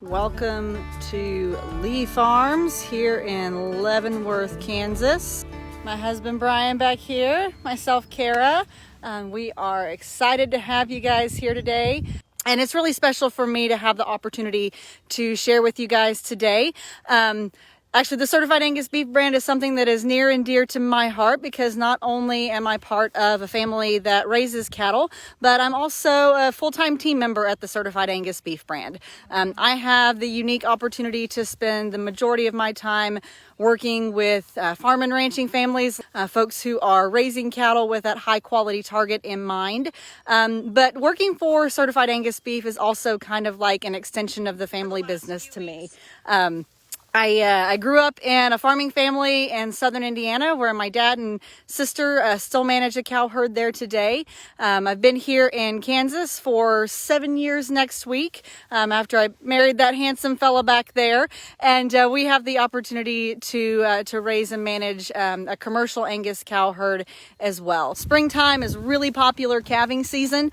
Welcome to Lee Farms here in Leavenworth, Kansas. My husband Brian back here, myself Kara. We are excited to have you guys here today. And it's really special for me to have the opportunity to share with you guys today. Actually, the Certified Angus Beef brand is something that is near and dear to my heart because not only am I part of a family that raises cattle, but I'm also a full-time team member at the Certified Angus Beef brand. I have the unique opportunity to spend the majority of my time working with farm and ranching families, folks who are raising cattle with that high quality target in mind. But working for Certified Angus Beef is also kind of like an extension of the family business to me. I grew up in a farming family in southern Indiana where my dad and sister still manage a cow herd there today. I've been here in Kansas for 7 years next week after I married that handsome fella back there. And we have the opportunity to raise and manage a commercial Angus cow herd as well. Springtime is really popular calving season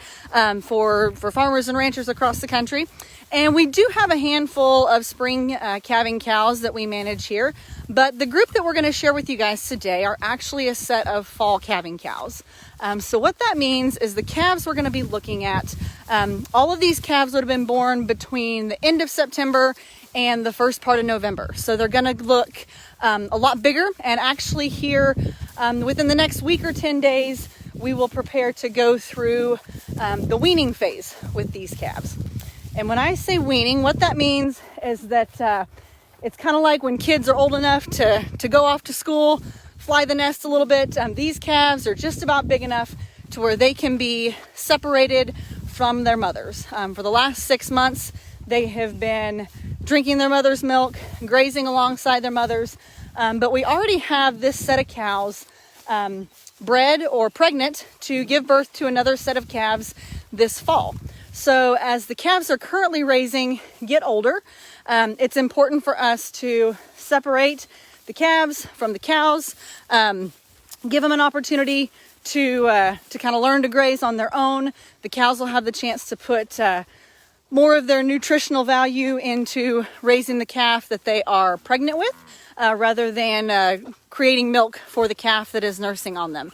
for farmers and ranchers across the country. And we do have a handful of spring calving cows that we manage here, but the group that we're going to share with you guys today are actually a set of fall calving cows. So what that means is the calves we're going to be looking at, all of these calves would have been born between the end of September and the first part of November. So they're going to look a lot bigger, and actually here within the next week or 10 days, we will prepare to go through the weaning phase with these calves. And when I say weaning, what that means is that it's kind of like when kids are old enough to go off to school, fly the nest a little bit. These calves are just about big enough to where they can be separated from their mothers. For the last 6 months, they have been drinking their mother's milk, grazing alongside their mothers. But we already have this set of cows bred or pregnant to give birth to another set of calves this fall. So as the calves are currently raising get older, it's important for us to separate the calves from the cows, give them an opportunity to kind of learn to graze on their own. The cows will have the chance to put more of their nutritional value into raising the calf that they are pregnant with, rather than creating milk for the calf that is nursing on them.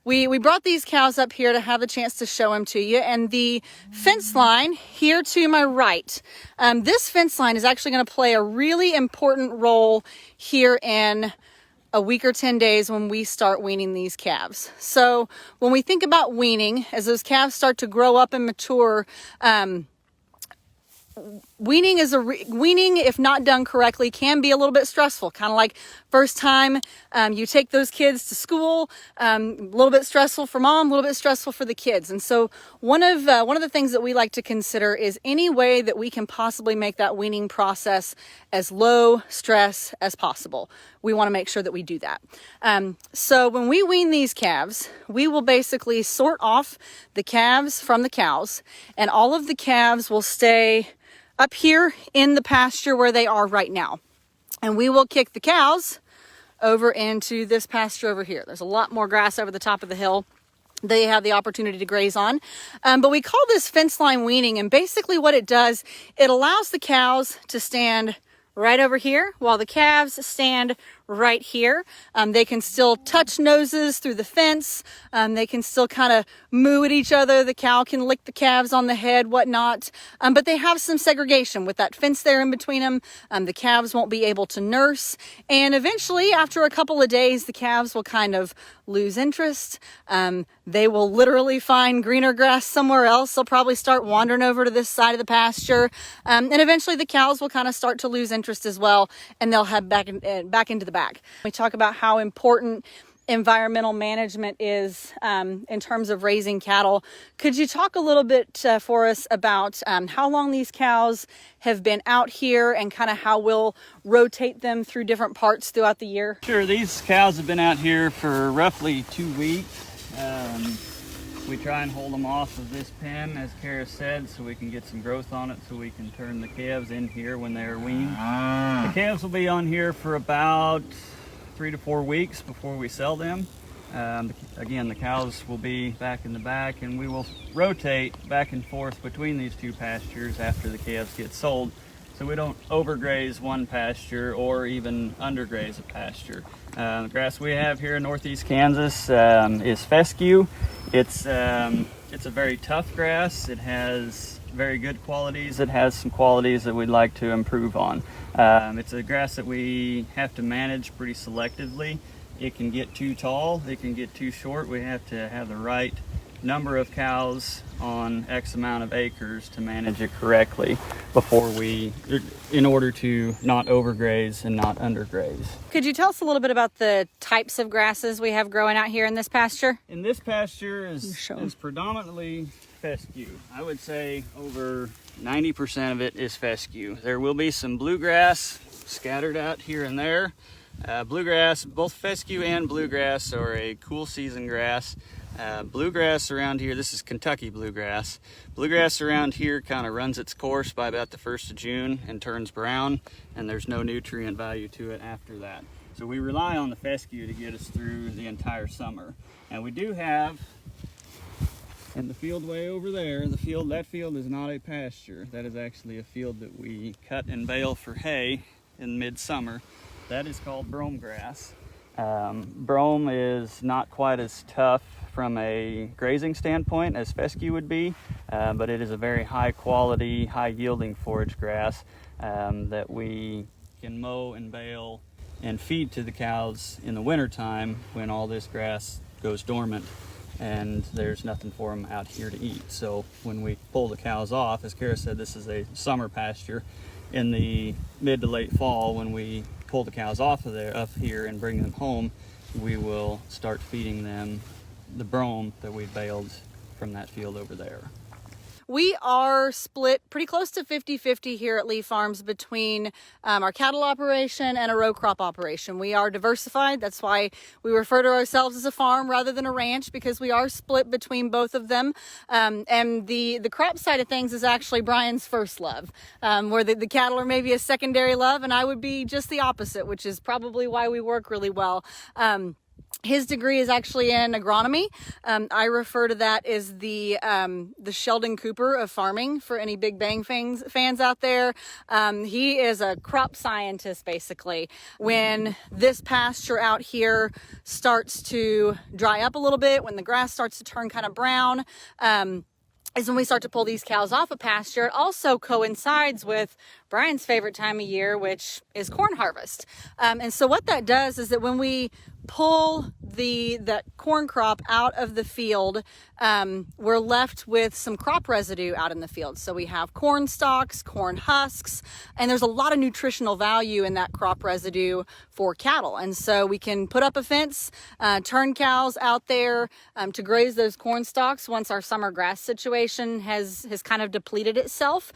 We brought these cows up here to have a chance to show them to you, and the fence line here to my right, this fence line is actually going to play a really important role here in a week or 10 days when we start weaning these calves. So when we think about weaning, as those calves start to grow up and mature, weaning, if not done correctly, can be a little bit stressful. Kind of like first time you take those kids to school, a little bit stressful for mom, a little bit stressful for the kids. And so one of the things that we like to consider is any way that we can possibly make that weaning process as low stress as possible. We want to make sure that we do that. So when we wean these calves, we will basically sort off the calves from the cows, and all of the calves will stay up here in the pasture where they are right now. And we will kick the cows over into this pasture over here. There's a lot more grass over the top of the hill they have the opportunity to graze on. But we call this fence line weaning, and basically what it does, it allows the cows to stand right over here while the calves stand right here. They can still touch noses through the fence. They can still kind of moo at each other. The cow can lick the calves on the head, whatnot. But they have some segregation with that fence there in between them. The calves won't be able to nurse. And eventually, after a couple of days, the calves will kind of lose interest. They will literally find greener grass somewhere else. They'll probably start wandering over to this side of the pasture. And eventually the cows will kind of start to lose interest as well, and they'll head back into the back. We talk about how important environmental management is in terms of raising cattle. Could you talk a little bit for us about how long these cows have been out here and kind of how we'll rotate them through different parts throughout the year? Sure, these cows have been out here for roughly 2 weeks. We try and hold them off of this pen, as Kara said, so we can get some growth on it so we can turn the calves in here when they're weaned. The calves will be on here for about 3 to 4 weeks before we sell them. Again, the cows will be back in the back, and we will rotate back and forth between these two pastures after the calves get sold. so we don't overgraze one pasture or even undergraze a pasture. The grass we have here in northeast Kansas is fescue. It's a very tough grass. It has very good qualities. It has some qualities that we'd like to improve on. It's a grass that we have to manage pretty selectively. It can get too tall, it can get too short. We have to have the right number of cows on X amount of acres to manage it correctly in order to not overgraze and not undergraze. Could you tell us a little bit about the types of grasses we have growing out here in this pasture? In this pasture is predominantly fescue. I would say over 90% of it is fescue. There will be some bluegrass scattered out here and there. Bluegrass, both fescue and bluegrass are a cool season grass. Bluegrass around here, this is Kentucky bluegrass. Bluegrass around here kind of runs its course by about the 1st of June and turns brown, and there's no nutrient value to it after that. So we rely on the fescue to get us through the entire summer. And we do have, in the field way over there, that field is not a pasture. That is actually a field that we cut and bale for hay in midsummer. That is called Broome grass. Broome is not quite as tough from a grazing standpoint as fescue would be, but it is a very high quality, high yielding forage grass that we can mow and bale and feed to the cows in the wintertime when all this grass goes dormant and there's nothing for them out here to eat. So when we pull the cows off, as Kara said, this is a summer pasture. In the mid to late fall, when we pull the cows up here and bring them home, we will start feeding them the brome that we baled from that field over there. We are split pretty close to 50-50 here at Lee Farms between our cattle operation and a row crop operation. We are diversified. That's why we refer to ourselves as a farm rather than a ranch, because we are split between both of them. And the crop side of things is actually Brian's first love, where the cattle are maybe a secondary love, and I would be just the opposite, which is probably why we work really well. His degree is actually in agronomy. I refer to that as the Sheldon Cooper of farming for any Big Bang fans out there. He is a crop scientist, basically. When this pasture out here starts to dry up a little bit, when the grass starts to turn kind of brown, is when we start to pull these cows off a pasture. It also coincides with Brian's favorite time of year, which is corn harvest. And so what that does is that when we pull the corn crop out of the field, we're left with some crop residue out in the field. So we have corn stalks, corn husks, and there's a lot of nutritional value in that crop residue for cattle. And so we can put up a fence, turn cows out there to graze those corn stalks once our summer grass situation has kind of depleted itself.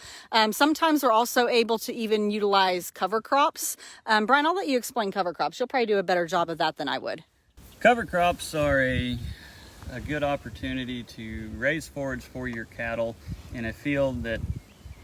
Sometimes we're also able to even utilize cover crops. Brian, I'll let you explain cover crops. You'll probably do a better job of that than I would. Cover crops are a good opportunity to raise forage for your cattle in a field that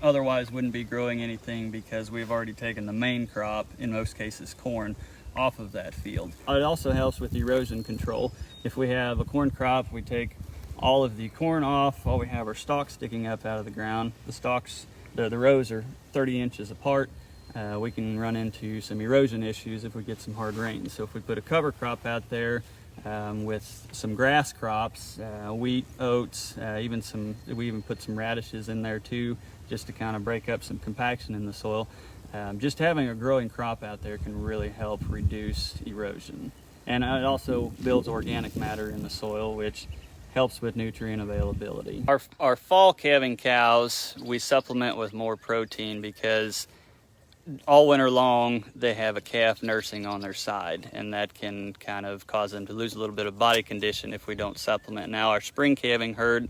otherwise wouldn't be growing anything, because we've already taken the main crop, in most cases corn, off of that field. It also helps with erosion control. If we have a corn crop, we take all of the corn off, all we have are stalks sticking up out of the ground. The stalks, the rows are 30 inches apart. We can run into some erosion issues if we get some hard rain. So if we put a cover crop out there with some grass crops, wheat, oats, we even put some radishes in there too, just to kind of break up some compaction in the soil. Just having a growing crop out there can really help reduce erosion. And it also builds organic matter in the soil, which helps with nutrient availability. Our fall calving cows, we supplement with more protein because all winter long they have a calf nursing on their side, and that can kind of cause them to lose a little bit of body condition if we don't supplement. Now our spring calving herd,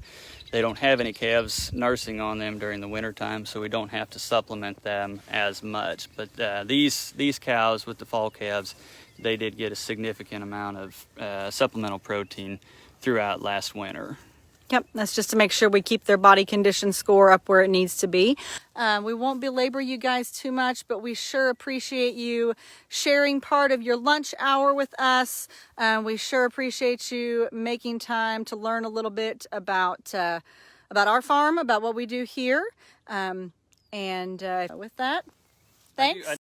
they don't have any calves nursing on them during the winter time, so we don't have to supplement them as much. But these cows with the fall calves, they did get a significant amount of supplemental protein throughout last winter. Yep, that's just to make sure we keep their body condition score up where it needs to be. We won't belabor you guys too much, but we sure appreciate you sharing part of your lunch hour with us. We sure appreciate you making time to learn a little bit about our farm, about what we do here. And with that, thanks.